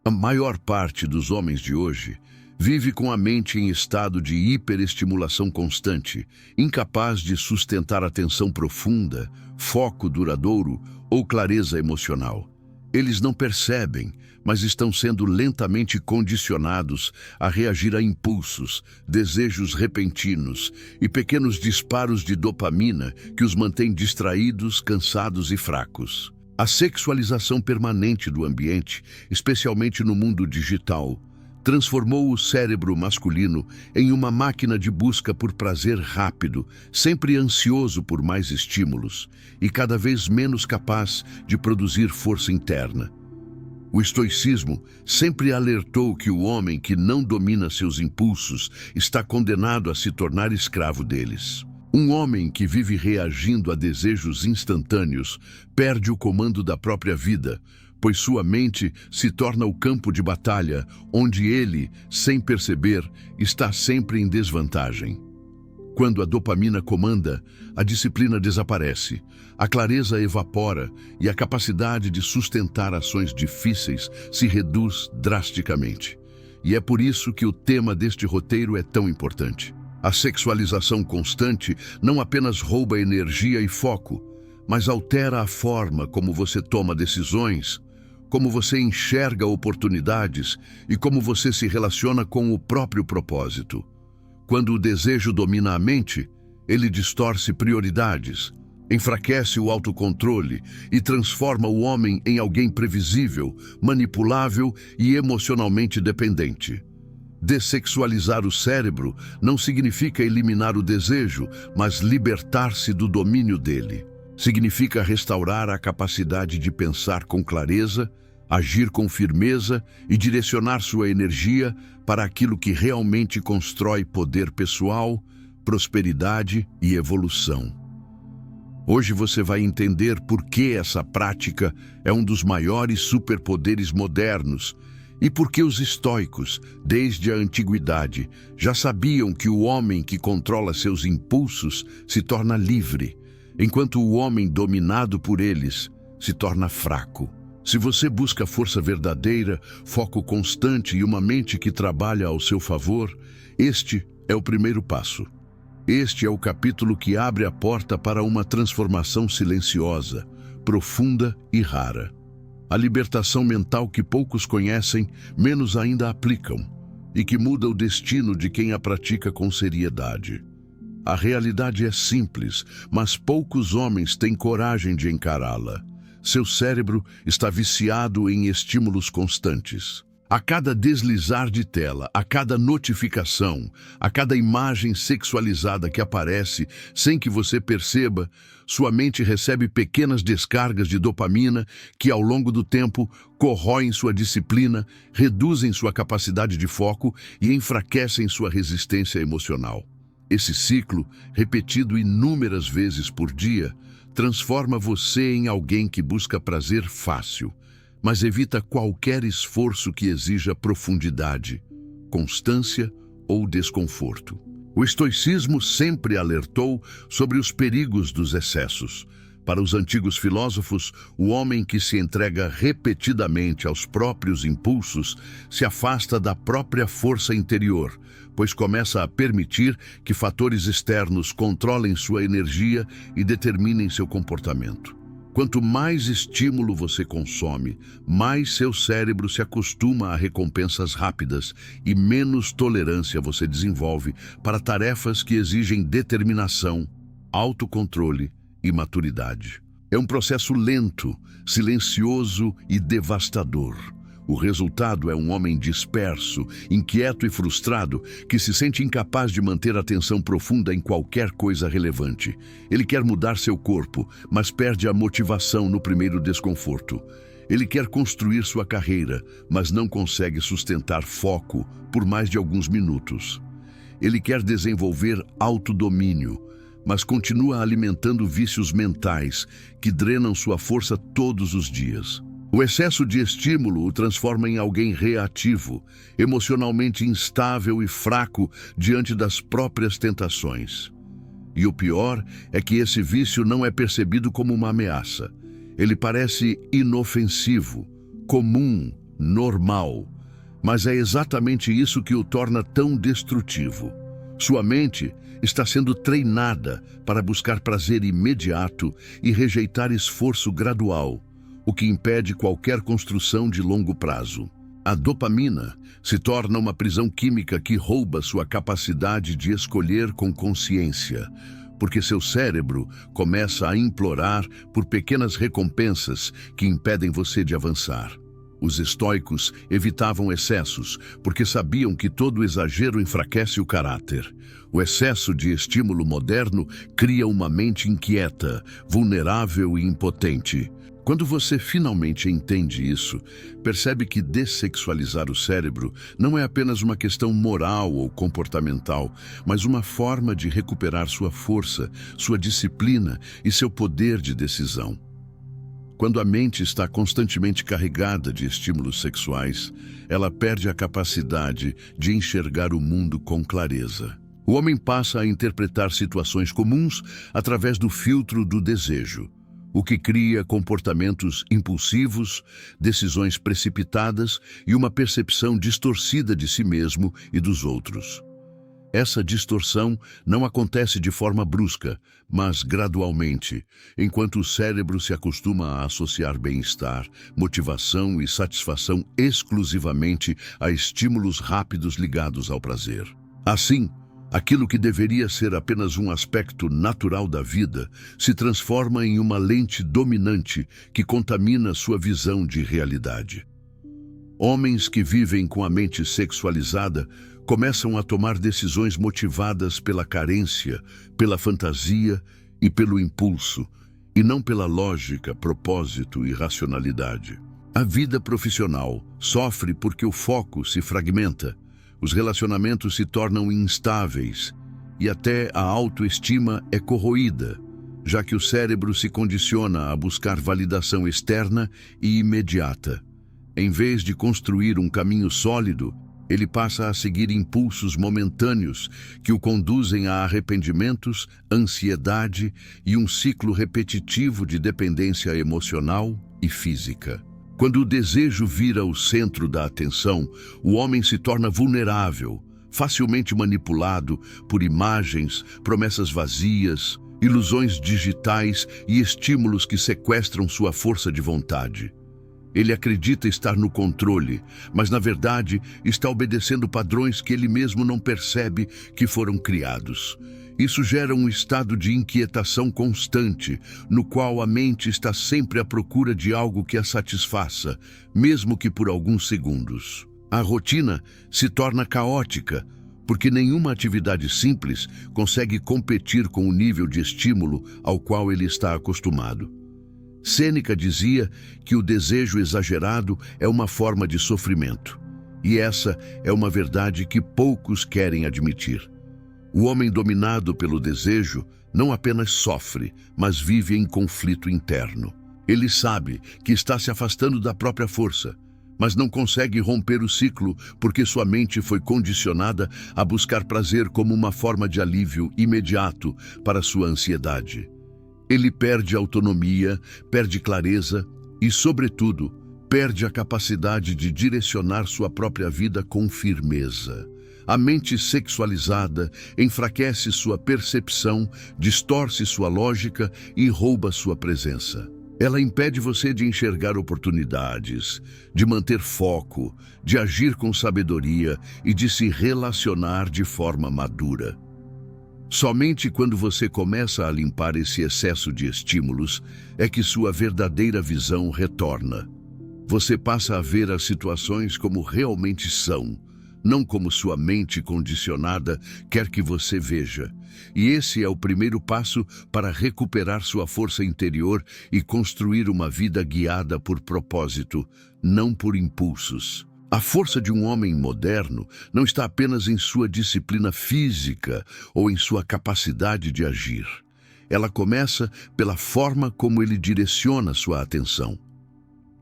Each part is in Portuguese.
A maior parte dos homens de hoje vive com a mente em estado de hiperestimulação constante, incapaz de sustentar atenção profunda, foco duradouro ou clareza emocional. Eles não percebem, mas estão sendo lentamente condicionados a reagir a impulsos, desejos repentinos e pequenos disparos de dopamina que os mantêm distraídos, cansados e fracos. A sexualização permanente do ambiente, especialmente no mundo digital, transformou o cérebro masculino em uma máquina de busca por prazer rápido, sempre ansioso por mais estímulos e cada vez menos capaz de produzir força interna. O estoicismo sempre alertou que o homem que não domina seus impulsos está condenado a se tornar escravo deles. Um homem que vive reagindo a desejos instantâneos perde o comando da própria vida, pois sua mente se torna o campo de batalha, onde ele, sem perceber, está sempre em desvantagem. Quando a dopamina comanda, a disciplina desaparece, a clareza evapora e a capacidade de sustentar ações difíceis se reduz drasticamente. E é por isso que o tema deste roteiro é tão importante. A sexualização constante não apenas rouba energia e foco, mas altera a forma como você toma decisões, como você enxerga oportunidades e como você se relaciona com o próprio propósito. Quando o desejo domina a mente, ele distorce prioridades, enfraquece o autocontrole e transforma o homem em alguém previsível, manipulável e emocionalmente dependente. Dessexualizar o cérebro não significa eliminar o desejo, mas libertar-se do domínio dele. Significa restaurar a capacidade de pensar com clareza, agir com firmeza e direcionar sua energia para aquilo que realmente constrói poder pessoal, prosperidade e evolução. Hoje você vai entender por que essa prática é um dos maiores superpoderes modernos e por que os estoicos, desde a antiguidade, já sabiam que o homem que controla seus impulsos se torna livre, enquanto o homem dominado por eles se torna fraco. Se você busca força verdadeira, foco constante e uma mente que trabalha ao seu favor, este é o primeiro passo. Este é o capítulo que abre a porta para uma transformação silenciosa, profunda e rara. A libertação mental que poucos conhecem, menos ainda aplicam, e que muda o destino de quem a pratica com seriedade. A realidade é simples, mas poucos homens têm coragem de encará-la. Seu cérebro está viciado em estímulos constantes. A cada deslizar de tela, a cada notificação, a cada imagem sexualizada que aparece sem que você perceba, sua mente recebe pequenas descargas de dopamina que, ao longo do tempo, corroem sua disciplina, reduzem sua capacidade de foco e enfraquecem sua resistência emocional. Esse ciclo, repetido inúmeras vezes por dia, transforma você em alguém que busca prazer fácil, mas evita qualquer esforço que exija profundidade, constância ou desconforto. O estoicismo sempre alertou sobre os perigos dos excessos. Para os antigos filósofos, o homem que se entrega repetidamente aos próprios impulsos se afasta da própria força interior, pois começa a permitir que fatores externos controlem sua energia e determinem seu comportamento. Quanto mais estímulo você consome, mais seu cérebro se acostuma a recompensas rápidas e menos tolerância você desenvolve para tarefas que exigem determinação, autocontrole e maturidade. É um processo lento, silencioso e devastador. O resultado é um homem disperso, inquieto e frustrado, que se sente incapaz de manter atenção profunda em qualquer coisa relevante. Ele quer mudar seu corpo, mas perde a motivação no primeiro desconforto. Ele quer construir sua carreira, mas não consegue sustentar foco por mais de alguns minutos. Ele quer desenvolver autodomínio, mas continua alimentando vícios mentais que drenam sua força todos os dias. O excesso de estímulo o transforma em alguém reativo, emocionalmente instável e fraco diante das próprias tentações. E o pior é que esse vício não é percebido como uma ameaça. Ele parece inofensivo, comum, normal. Mas é exatamente isso que o torna tão destrutivo. Sua mente está sendo treinada para buscar prazer imediato e rejeitar esforço gradual, o que impede qualquer construção de longo prazo. A dopamina se torna uma prisão química que rouba sua capacidade de escolher com consciência, porque seu cérebro começa a implorar por pequenas recompensas que impedem você de avançar. Os estoicos evitavam excessos, porque sabiam que todo exagero enfraquece o caráter. O excesso de estímulo moderno cria uma mente inquieta, vulnerável e impotente. Quando você finalmente entende isso, percebe que dessexualizar o cérebro não é apenas uma questão moral ou comportamental, mas uma forma de recuperar sua força, sua disciplina e seu poder de decisão. Quando a mente está constantemente carregada de estímulos sexuais, ela perde a capacidade de enxergar o mundo com clareza. O homem passa a interpretar situações comuns através do filtro do desejo, o que cria comportamentos impulsivos, decisões precipitadas e uma percepção distorcida de si mesmo e dos outros. Essa distorção não acontece de forma brusca, mas gradualmente, enquanto o cérebro se acostuma a associar bem-estar, motivação e satisfação exclusivamente a estímulos rápidos ligados ao prazer. Assim, aquilo que deveria ser apenas um aspecto natural da vida se transforma em uma lente dominante que contamina sua visão de realidade. Homens que vivem com a mente sexualizada começam a tomar decisões motivadas pela carência, pela fantasia e pelo impulso, e não pela lógica, propósito e racionalidade. A vida profissional sofre porque o foco se fragmenta, os relacionamentos se tornam instáveis e até a autoestima é corroída, já que o cérebro se condiciona a buscar validação externa e imediata. Em vez de construir um caminho sólido, ele passa a seguir impulsos momentâneos que o conduzem a arrependimentos, ansiedade e um ciclo repetitivo de dependência emocional e física. Quando o desejo vira o centro da atenção, o homem se torna vulnerável, facilmente manipulado por imagens, promessas vazias, ilusões digitais e estímulos que sequestram sua força de vontade. Ele acredita estar no controle, mas na verdade está obedecendo padrões que ele mesmo não percebe que foram criados. Isso gera um estado de inquietação constante, no qual a mente está sempre à procura de algo que a satisfaça, mesmo que por alguns segundos. A rotina se torna caótica, porque nenhuma atividade simples consegue competir com o nível de estímulo ao qual ele está acostumado. Sêneca dizia que o desejo exagerado é uma forma de sofrimento, e essa é uma verdade que poucos querem admitir. O homem dominado pelo desejo não apenas sofre, mas vive em conflito interno. Ele sabe que está se afastando da própria força, mas não consegue romper o ciclo porque sua mente foi condicionada a buscar prazer como uma forma de alívio imediato para sua ansiedade. Ele perde autonomia, perde clareza e, sobretudo, perde a capacidade de direcionar sua própria vida com firmeza. A mente sexualizada enfraquece sua percepção, distorce sua lógica e rouba sua presença. Ela impede você de enxergar oportunidades, de manter foco, de agir com sabedoria e de se relacionar de forma madura. Somente quando você começa a limpar esse excesso de estímulos é que sua verdadeira visão retorna. Você passa a ver as situações como realmente são, não como sua mente condicionada quer que você veja. E esse é o primeiro passo para recuperar sua força interior e construir uma vida guiada por propósito, não por impulsos. A força de um homem moderno não está apenas em sua disciplina física ou em sua capacidade de agir. Ela começa pela forma como ele direciona sua atenção.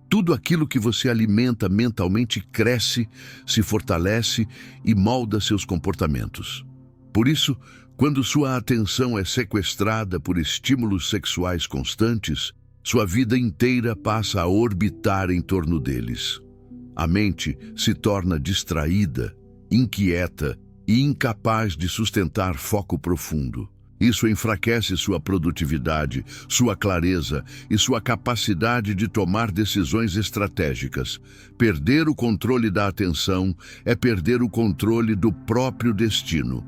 Tudo aquilo que você alimenta mentalmente cresce, se fortalece e molda seus comportamentos. Por isso, quando sua atenção é sequestrada por estímulos sexuais constantes, sua vida inteira passa a orbitar em torno deles. A mente se torna distraída, inquieta e incapaz de sustentar foco profundo. Isso enfraquece sua produtividade, sua clareza e sua capacidade de tomar decisões estratégicas. Perder o controle da atenção é perder o controle do próprio destino.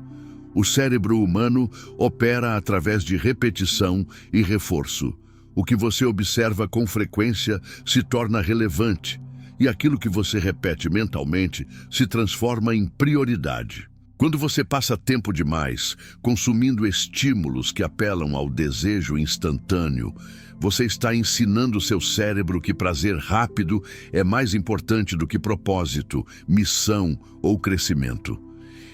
O cérebro humano opera através de repetição e reforço. O que você observa com frequência se torna relevante, e aquilo que você repete mentalmente se transforma em prioridade. Quando você passa tempo demais consumindo estímulos que apelam ao desejo instantâneo, você está ensinando seu cérebro que prazer rápido é mais importante do que propósito, missão ou crescimento.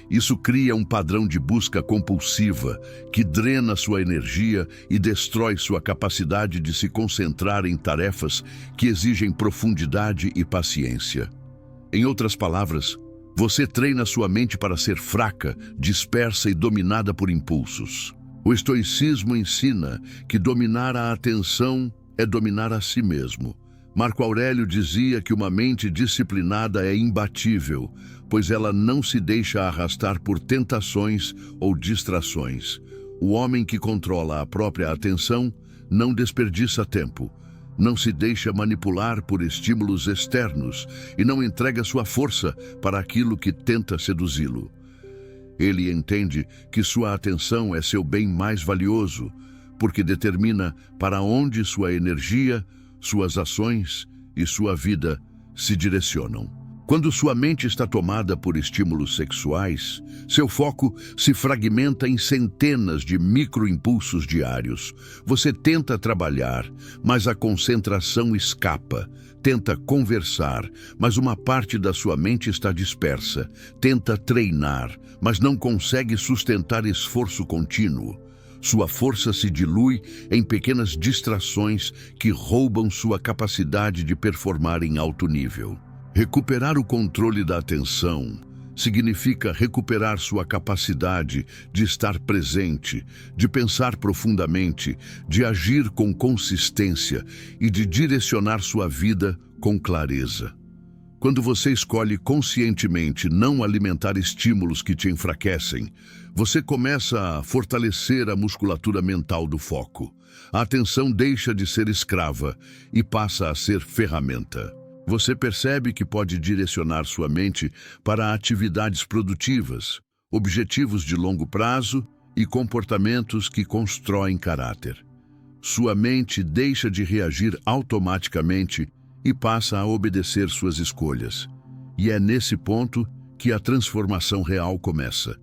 Isso cria um padrão de busca compulsiva que drena sua energia e destrói sua capacidade de se concentrar em tarefas que exigem profundidade e paciência. Em outras palavras, você treina sua mente para ser fraca, dispersa e dominada por impulsos. O estoicismo ensina que dominar a atenção é dominar a si mesmo. Marco Aurélio dizia que uma mente disciplinada é imbatível, pois ela não se deixa arrastar por tentações ou distrações. O homem que controla a própria atenção não desperdiça tempo, não se deixa manipular por estímulos externos e não entrega sua força para aquilo que tenta seduzi-lo. Ele entende que sua atenção é seu bem mais valioso, porque determina para onde sua energia, suas ações e sua vida se direcionam. Quando sua mente está tomada por estímulos sexuais, seu foco se fragmenta em centenas de microimpulsos diários. Você tenta trabalhar, mas a concentração escapa. Tenta conversar, mas uma parte da sua mente está dispersa. Tenta treinar, mas não consegue sustentar esforço contínuo. Sua força se dilui em pequenas distrações que roubam sua capacidade de performar em alto nível. Recuperar o controle da atenção significa recuperar sua capacidade de estar presente, de pensar profundamente, de agir com consistência e de direcionar sua vida com clareza. Quando você escolhe conscientemente não alimentar estímulos que te enfraquecem, você começa a fortalecer a musculatura mental do foco. A atenção deixa de ser escrava e passa a ser ferramenta. Você percebe que pode direcionar sua mente para atividades produtivas, objetivos de longo prazo e comportamentos que constroem caráter. Sua mente deixa de reagir automaticamente e passa a obedecer suas escolhas. E é nesse ponto que a transformação real começa,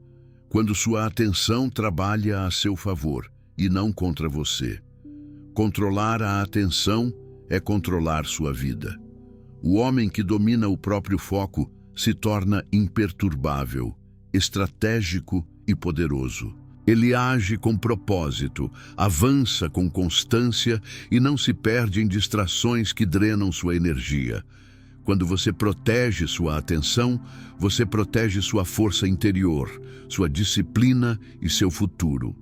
quando sua atenção trabalha a seu favor e não contra você. Controlar a atenção é controlar sua vida. O homem que domina o próprio foco se torna imperturbável, estratégico e poderoso. Ele age com propósito, avança com constância e não se perde em distrações que drenam sua energia. Quando você protege sua atenção, você protege sua força interior, sua disciplina e seu futuro.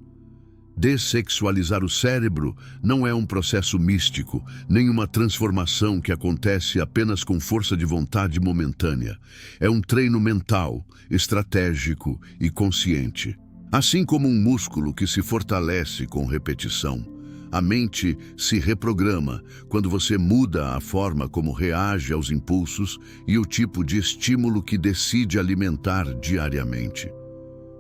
Dessexualizar o cérebro não é um processo místico, nem uma transformação que acontece apenas com força de vontade momentânea. É um treino mental, estratégico e consciente. Assim como um músculo que se fortalece com repetição, a mente se reprograma quando você muda a forma como reage aos impulsos e o tipo de estímulo que decide alimentar diariamente.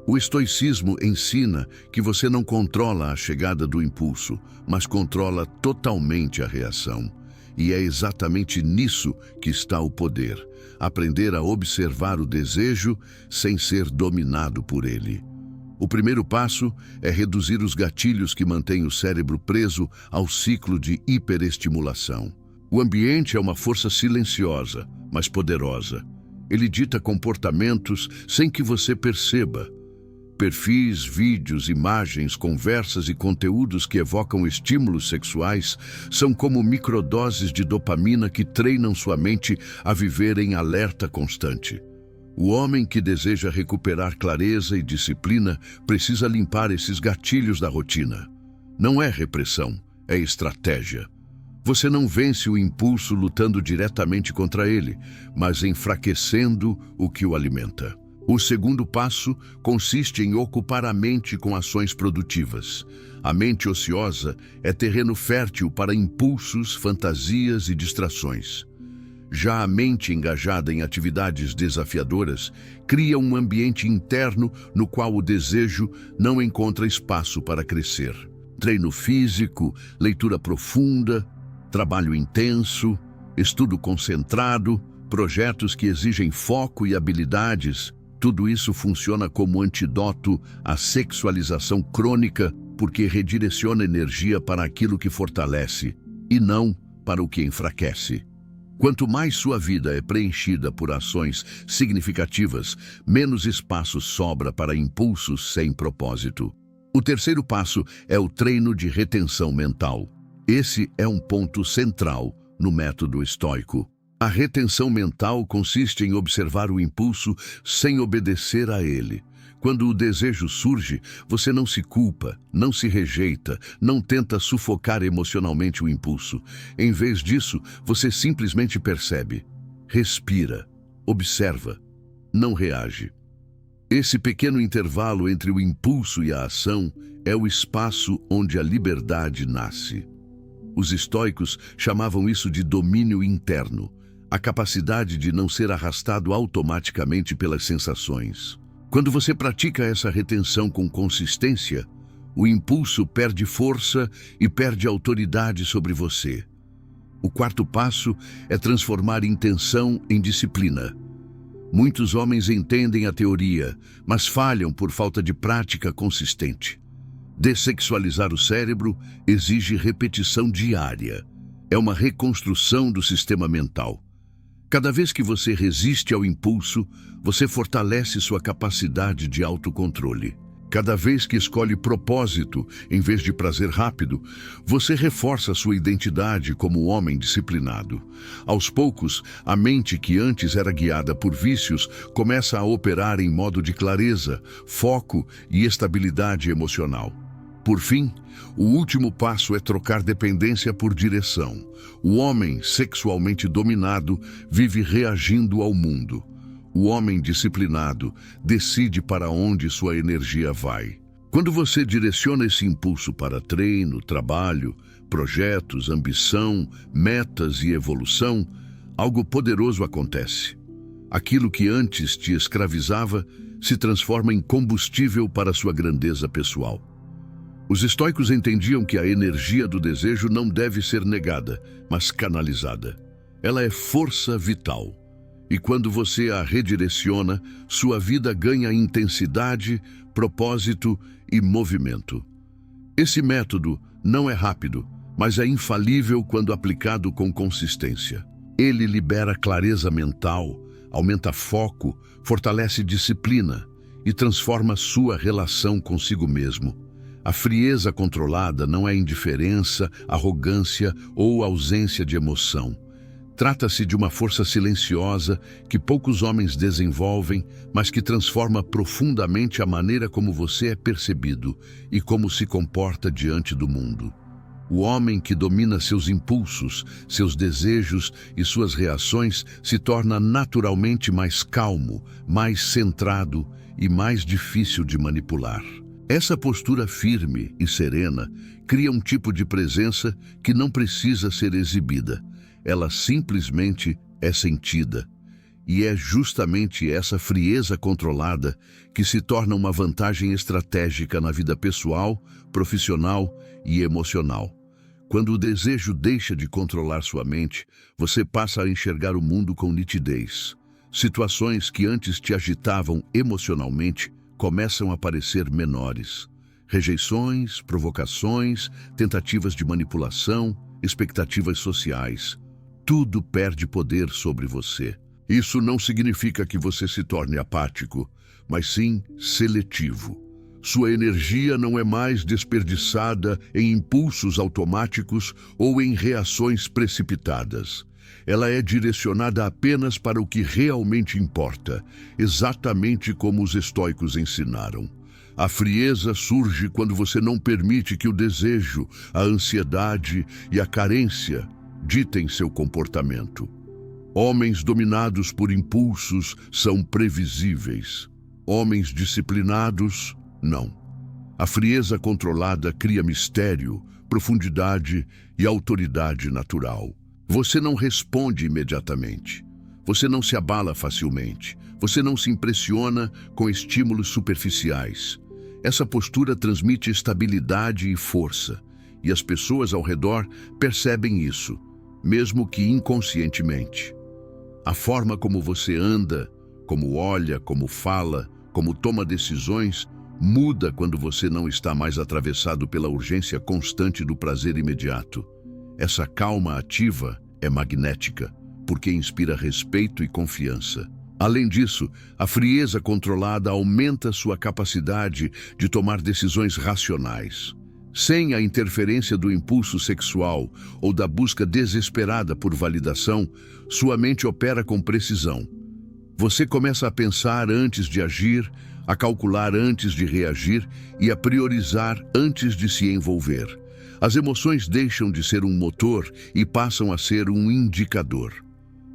O estoicismo ensina que você não controla a chegada do impulso, mas controla totalmente a reação. E é exatamente nisso que está o poder: aprender a observar o desejo sem ser dominado por ele. O primeiro passo é reduzir os gatilhos que mantêm o cérebro preso ao ciclo de hiperestimulação. O ambiente é uma força silenciosa, mas poderosa. Ele dita comportamentos sem que você perceba. Perfis, vídeos, imagens, conversas e conteúdos que evocam estímulos sexuais são como microdoses de dopamina que treinam sua mente a viver em alerta constante. O homem que deseja recuperar clareza e disciplina precisa limpar esses gatilhos da rotina. Não é repressão, é estratégia. Você não vence o impulso lutando diretamente contra ele, mas enfraquecendo o que o alimenta. O segundo passo consiste em ocupar a mente com ações produtivas. A mente ociosa é terreno fértil para impulsos, fantasias e distrações. Já a mente engajada em atividades desafiadoras cria um ambiente interno no qual o desejo não encontra espaço para crescer. Treino físico, leitura profunda, trabalho intenso, estudo concentrado, projetos que exigem foco e habilidades, tudo isso funciona como antídoto à sexualização crônica porque redireciona energia para aquilo que fortalece e não para o que enfraquece. Quanto mais sua vida é preenchida por ações significativas, menos espaço sobra para impulsos sem propósito. O terceiro passo é o treino de retenção mental. Esse é um ponto central no método estoico. A retenção mental consiste em observar o impulso sem obedecer a ele. Quando o desejo surge, você não se culpa, não se rejeita, não tenta sufocar emocionalmente o impulso. Em vez disso, você simplesmente percebe, respira, observa, não reage. Esse pequeno intervalo entre o impulso e a ação é o espaço onde a liberdade nasce. Os estoicos chamavam isso de domínio interno, a capacidade de não ser arrastado automaticamente pelas sensações. Quando você pratica essa retenção com consistência, o impulso perde força e perde autoridade sobre você. O quarto passo é transformar intenção em disciplina. Muitos homens entendem a teoria, mas falham por falta de prática consistente. Dessexualizar o cérebro exige repetição diária. É uma reconstrução do sistema mental. Cada vez que você resiste ao impulso, você fortalece sua capacidade de autocontrole. Cada vez que escolhe propósito em vez de prazer rápido, você reforça sua identidade como homem disciplinado. Aos poucos, a mente que antes era guiada por vícios começa a operar em modo de clareza, foco e estabilidade emocional. Por fim, o último passo é trocar dependência por direção. O homem sexualmente dominado vive reagindo ao mundo. O homem disciplinado decide para onde sua energia vai. Quando você direciona esse impulso para treino, trabalho, projetos, ambição, metas e evolução, algo poderoso acontece. Aquilo que antes te escravizava se transforma em combustível para sua grandeza pessoal. Os estoicos entendiam que a energia do desejo não deve ser negada, mas canalizada. Ela é força vital. E quando você a redireciona, sua vida ganha intensidade, propósito e movimento. Esse método não é rápido, mas é infalível quando aplicado com consistência. Ele libera clareza mental, aumenta foco, fortalece disciplina e transforma sua relação consigo mesmo. A frieza controlada não é indiferença, arrogância ou ausência de emoção. Trata-se de uma força silenciosa que poucos homens desenvolvem, mas que transforma profundamente a maneira como você é percebido e como se comporta diante do mundo. O homem que domina seus impulsos, seus desejos e suas reações se torna naturalmente mais calmo, mais centrado e mais difícil de manipular. Essa postura firme e serena cria um tipo de presença que não precisa ser exibida. Ela simplesmente é sentida. E é justamente essa frieza controlada que se torna uma vantagem estratégica na vida pessoal, profissional e emocional. Quando o desejo deixa de controlar sua mente, você passa a enxergar o mundo com nitidez. Situações que antes te agitavam emocionalmente começam a parecer menores. Rejeições, provocações, tentativas de manipulação, expectativas sociais. Tudo perde poder sobre você. Isso não significa que você se torne apático, mas sim seletivo. Sua energia não é mais desperdiçada em impulsos automáticos ou em reações precipitadas. Ela é direcionada apenas para o que realmente importa, exatamente como os estoicos ensinaram. A frieza surge quando você não permite que o desejo, a ansiedade e a carência ditem seu comportamento. Homens dominados por impulsos são previsíveis. Homens disciplinados, não. A frieza controlada cria mistério, profundidade e autoridade natural. Você não responde imediatamente. Você não se abala facilmente. Você não se impressiona com estímulos superficiais. Essa postura transmite estabilidade e força, e as pessoas ao redor percebem isso, mesmo que inconscientemente. A forma como você anda, como olha, como fala, como toma decisões, muda quando você não está mais atravessado pela urgência constante do prazer imediato. Essa calma ativa é magnética, porque inspira respeito e confiança. Além disso, a frieza controlada aumenta sua capacidade de tomar decisões racionais. Sem a interferência do impulso sexual ou da busca desesperada por validação, sua mente opera com precisão. Você começa a pensar antes de agir, a calcular antes de reagir e a priorizar antes de se envolver. As emoções deixam de ser um motor e passam a ser um indicador.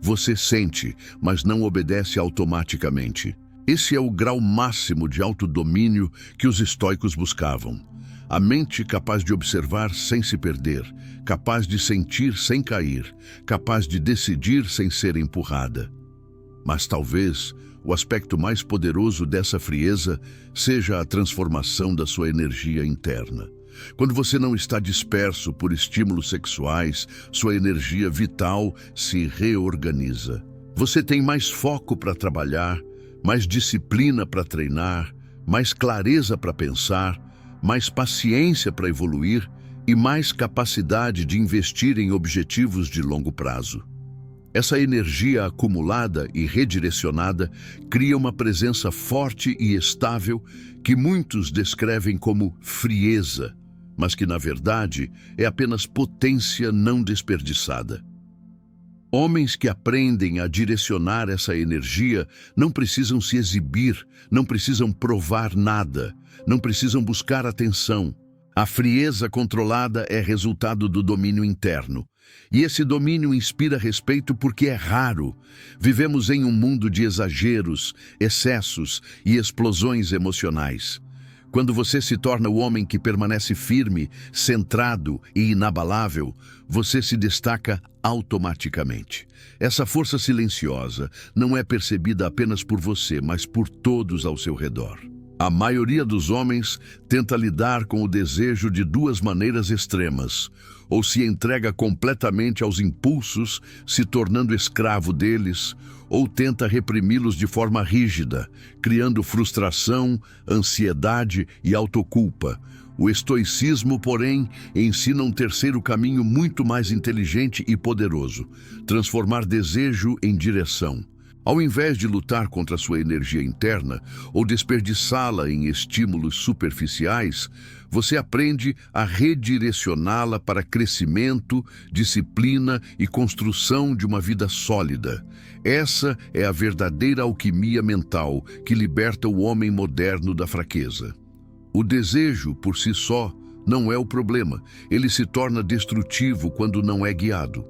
Você sente, mas não obedece automaticamente. Esse é o grau máximo de autodomínio que os estoicos buscavam. A mente capaz de observar sem se perder, capaz de sentir sem cair, capaz de decidir sem ser empurrada. Mas talvez o aspecto mais poderoso dessa frieza seja a transformação da sua energia interna. Quando você não está disperso por estímulos sexuais, sua energia vital se reorganiza. Você tem mais foco para trabalhar, mais disciplina para treinar, mais clareza para pensar, mais paciência para evoluir e mais capacidade de investir em objetivos de longo prazo. Essa energia acumulada e redirecionada cria uma presença forte e estável que muitos descrevem como frieza, mas que, na verdade, é apenas potência não desperdiçada. Homens que aprendem a direcionar essa energia não precisam se exibir, não precisam provar nada, não precisam buscar atenção. A frieza controlada é resultado do domínio interno. E esse domínio inspira respeito porque é raro. Vivemos em um mundo de exageros, excessos e explosões emocionais. Quando você se torna o homem que permanece firme, centrado e inabalável, você se destaca automaticamente. Essa força silenciosa não é percebida apenas por você, mas por todos ao seu redor. A maioria dos homens tenta lidar com o desejo de duas maneiras extremas: ou se entrega completamente aos impulsos, se tornando escravo deles, ou tenta reprimi-los de forma rígida, criando frustração, ansiedade e autoculpa. O estoicismo, porém, ensina um terceiro caminho muito mais inteligente e poderoso: transformar desejo em direção. Ao invés de lutar contra sua energia interna ou desperdiçá-la em estímulos superficiais, você aprende a redirecioná-la para crescimento, disciplina e construção de uma vida sólida. Essa é a verdadeira alquimia mental que liberta o homem moderno da fraqueza. O desejo, por si só, não é o problema. Ele se torna destrutivo quando não é guiado.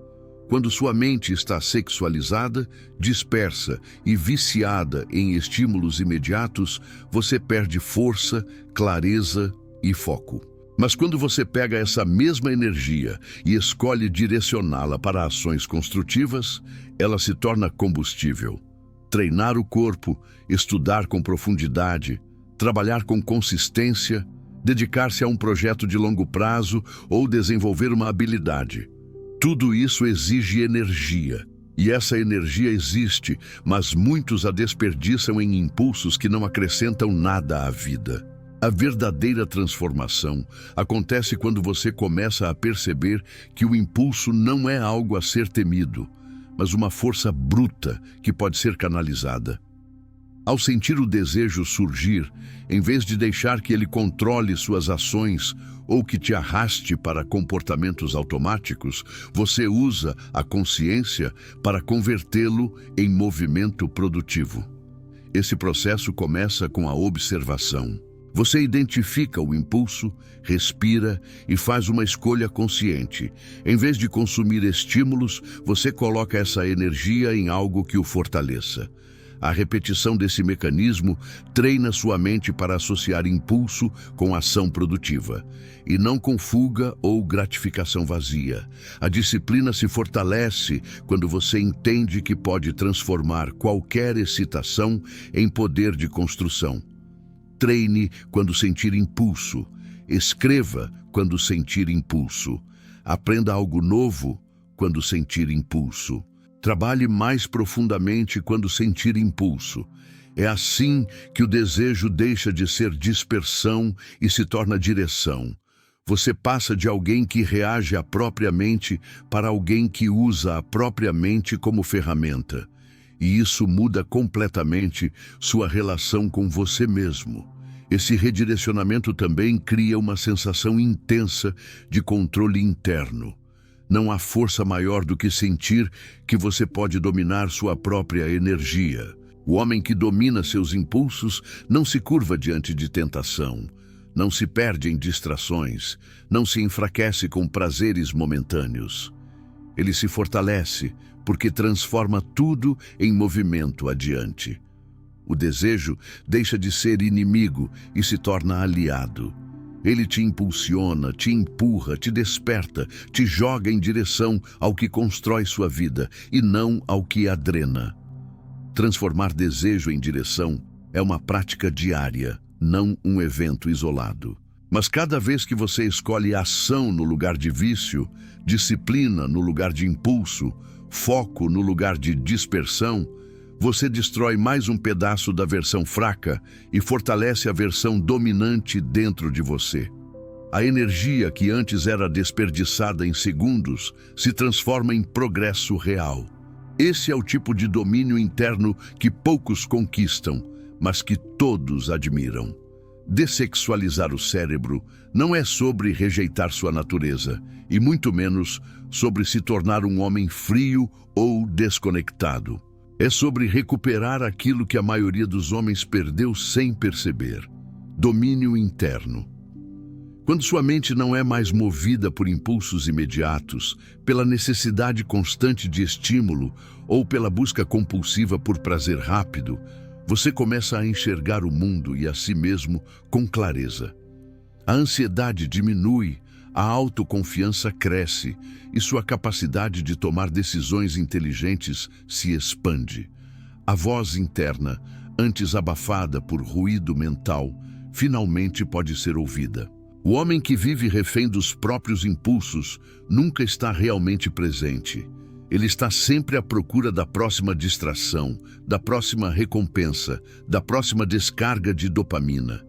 Quando sua mente está sexualizada, dispersa e viciada em estímulos imediatos, você perde força, clareza e foco. Mas quando você pega essa mesma energia e escolhe direcioná-la para ações construtivas, ela se torna combustível. Treinar o corpo, estudar com profundidade, trabalhar com consistência, dedicar-se a um projeto de longo prazo ou desenvolver uma habilidade. Tudo isso exige energia. E essa energia existe, mas muitos a desperdiçam em impulsos que não acrescentam nada à vida. A verdadeira transformação acontece quando você começa a perceber que o impulso não é algo a ser temido, mas uma força bruta que pode ser canalizada. Ao sentir o desejo surgir, em vez de deixar que ele controle suas ações ou que te arraste para comportamentos automáticos, você usa a consciência para convertê-lo em movimento produtivo. Esse processo começa com a observação. Você identifica o impulso, respira e faz uma escolha consciente. Em vez de consumir estímulos, você coloca essa energia em algo que o fortaleça. A repetição desse mecanismo treina sua mente para associar impulso com ação produtiva, e não com fuga ou gratificação vazia. A disciplina se fortalece quando você entende que pode transformar qualquer excitação em poder de construção. Treine quando sentir impulso. Escreva quando sentir impulso. Aprenda algo novo quando sentir impulso. Trabalhe mais profundamente quando sentir impulso. É assim que o desejo deixa de ser dispersão e se torna direção. Você passa de alguém que reage à própria mente para alguém que usa a própria mente como ferramenta. E isso muda completamente sua relação com você mesmo. Esse redirecionamento também cria uma sensação intensa de controle interno. Não há força maior do que sentir que você pode dominar sua própria energia. O homem que domina seus impulsos não se curva diante de tentação, não se perde em distrações, não se enfraquece com prazeres momentâneos. Ele se fortalece porque transforma tudo em movimento adiante. O desejo deixa de ser inimigo e se torna aliado. Ele te impulsiona, te empurra, te desperta, te joga em direção ao que constrói sua vida e não ao que a drena. Transformar desejo em direção é uma prática diária, não um evento isolado. Mas cada vez que você escolhe ação no lugar de vício, disciplina no lugar de impulso, foco no lugar de dispersão, você destrói mais um pedaço da versão fraca e fortalece a versão dominante dentro de você. A energia que antes era desperdiçada em segundos se transforma em progresso real. Esse é o tipo de domínio interno que poucos conquistam, mas que todos admiram. Dessexualizar o cérebro não é sobre rejeitar sua natureza, e muito menos sobre se tornar um homem frio ou desconectado. É sobre recuperar aquilo que a maioria dos homens perdeu sem perceber: domínio interno. Quando sua mente não é mais movida por impulsos imediatos, pela necessidade constante de estímulo ou pela busca compulsiva por prazer rápido, você começa a enxergar o mundo e a si mesmo com clareza. A ansiedade diminui, a autoconfiança cresce e sua capacidade de tomar decisões inteligentes se expande. A voz interna, antes abafada por ruído mental, finalmente pode ser ouvida. O homem que vive refém dos próprios impulsos nunca está realmente presente. Ele está sempre à procura da próxima distração, da próxima recompensa, da próxima descarga de dopamina.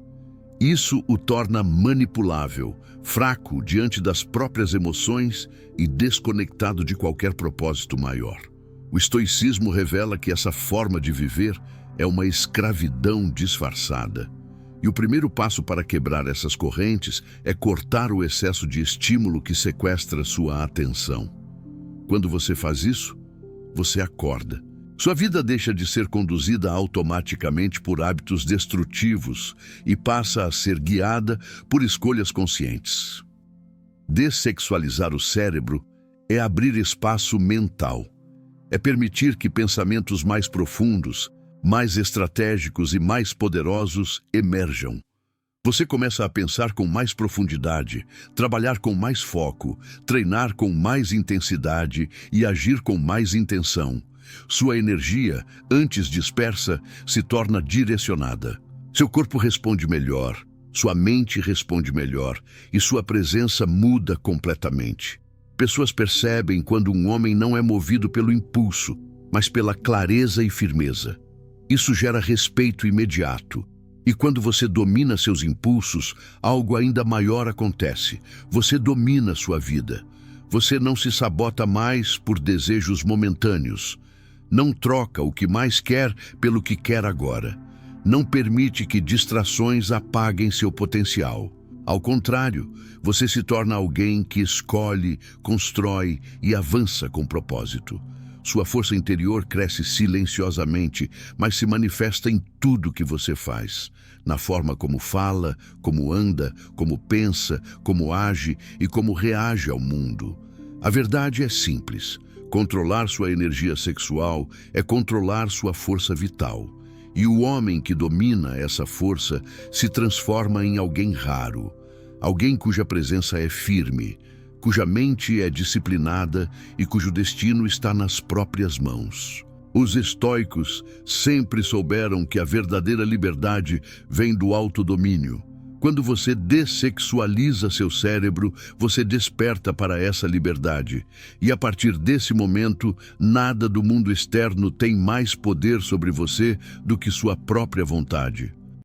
Isso o torna manipulável, fraco diante das próprias emoções e desconectado de qualquer propósito maior. O estoicismo revela que essa forma de viver é uma escravidão disfarçada. E o primeiro passo para quebrar essas correntes é cortar o excesso de estímulo que sequestra sua atenção. Quando você faz isso, você acorda. Sua vida deixa de ser conduzida automaticamente por hábitos destrutivos e passa a ser guiada por escolhas conscientes. Dessexualizar o cérebro é abrir espaço mental. É permitir que pensamentos mais profundos, mais estratégicos e mais poderosos emerjam. Você começa a pensar com mais profundidade, trabalhar com mais foco, treinar com mais intensidade e agir com mais intenção. Sua energia, antes dispersa, se torna direcionada. Seu corpo responde melhor, sua mente responde melhor e sua presença muda completamente. Pessoas percebem quando um homem não é movido pelo impulso, mas pela clareza e firmeza. Isso gera respeito imediato. E quando você domina seus impulsos, algo ainda maior acontece. Você domina sua vida. Você não se sabota mais por desejos momentâneos. Não troca o que mais quer pelo que quer agora. Não permite que distrações apaguem seu potencial. Ao contrário, você se torna alguém que escolhe, constrói e avança com propósito. Sua força interior cresce silenciosamente, mas se manifesta em tudo que você faz. Na forma como fala, como anda, como pensa, como age e como reage ao mundo. A verdade é simples. Controlar sua energia sexual é controlar sua força vital. E o homem que domina essa força se transforma em alguém raro. Alguém cuja presença é firme, cuja mente é disciplinada e cujo destino está nas próprias mãos. Os estoicos sempre souberam que a verdadeira liberdade vem do autodomínio. Quando você dessexualiza seu cérebro, você desperta para essa liberdade. E a partir desse momento, nada do mundo externo tem mais poder sobre você do que sua própria vontade.